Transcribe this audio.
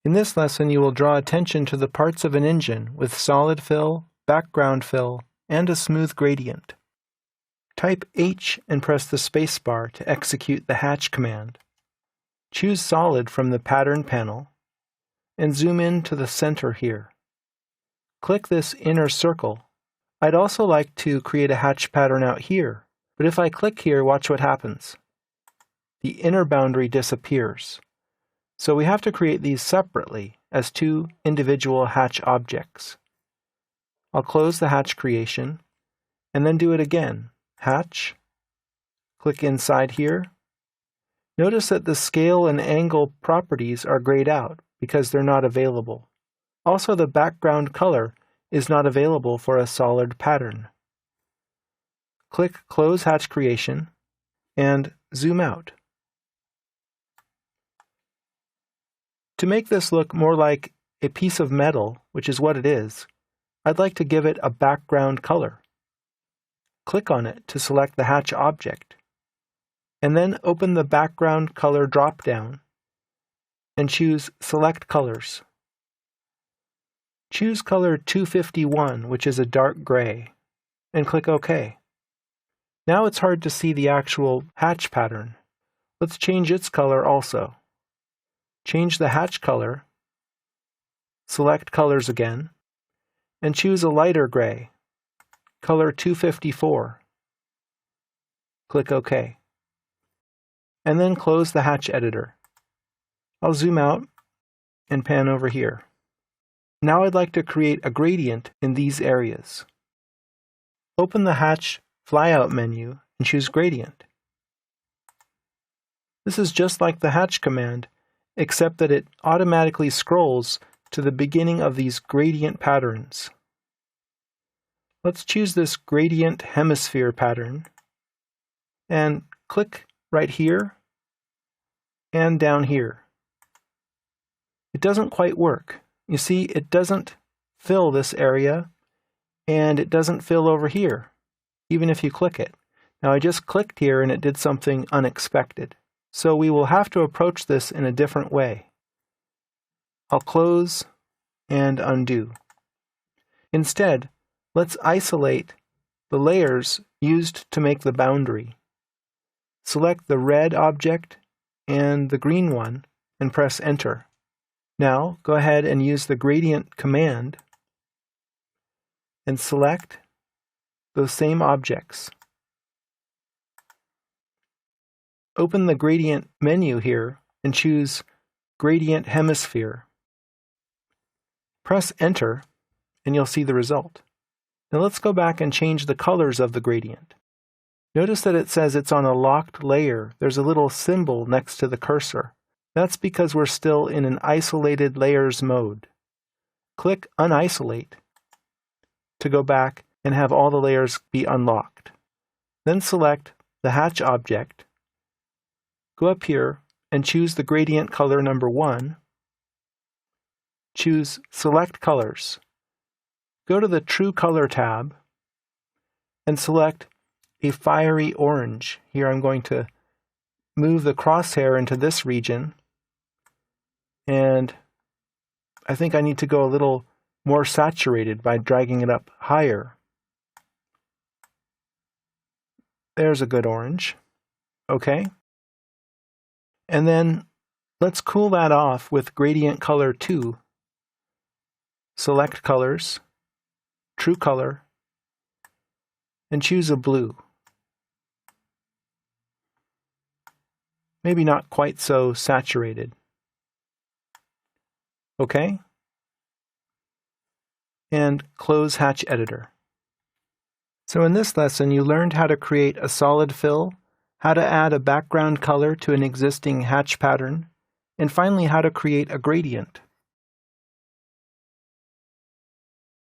In this lesson, you will draw attention to the parts of an engine with solid fill, background fill, and a smooth gradient. Type H and press the spacebar to execute the hatch command. Choose Solid from the Pattern panel and zoom in to the center here. Click this inner circle. I'd also like to create a hatch pattern out here, but if I click here, watch what happens. The inner boundary disappears. So we have to create these separately as two individual hatch objects. I'll close the hatch creation and then do it again. Hatch, click inside here. Notice that the scale and angle properties are grayed out because they're not available. Also, the background color is not available for a solid pattern. Click Close Hatch Creation and zoom out. To make this look more like a piece of metal, which is what it is, I'd like to give it a background color. Click on it to select the hatch object, and then open the background color drop-down and choose Select Colors. Choose color 251, which is a dark gray, and click OK. Now it's hard to see the actual hatch pattern. Let's change its color also. Change the hatch color, select Colors again, and choose a lighter gray, color 254. Click OK. And then close the hatch editor. I'll zoom out and pan over here. Now I'd like to create a gradient in these areas. Open the hatch flyout menu and choose Gradient. This is just like the hatch command, except that it automatically scrolls to the beginning of these gradient patterns. Let's choose this gradient hemisphere pattern and click right here and down here. It doesn't quite work. You see, it doesn't fill this area and it doesn't fill over here, even if you click it. Now I just clicked here and it did something unexpected. So we will have to approach this in a different way. I'll close and undo. Instead, let's isolate the layers used to make the boundary. Select the red object and the green one and press Enter. Now go ahead and use the Gradient command and select those same objects. Open the Gradient menu here and choose Gradient Hemisphere. Press Enter and you'll see the result. Now let's go back and change the colors of the gradient. Notice that it says it's on a locked layer. There's a little symbol next to the cursor. That's because we're still in an isolated layers mode. Click Unisolate to go back and have all the layers be unlocked. Then select the hatch object. Go up here and choose the gradient color number 1. Choose Select Colors. Go to the True Color tab and select a fiery orange. Here I'm going to move the crosshair into this region, and I think I need to go a little more saturated by dragging it up higher. There's a good orange. Okay. And then let's cool that off with Gradient Color 2. Select Colors, True Color, and choose a blue. Maybe not quite so saturated. Okay. And close Hatch Editor. So in this lesson, you learned how to create a solid fill, how to add a background color to an existing hatch pattern, and finally how to create a gradient.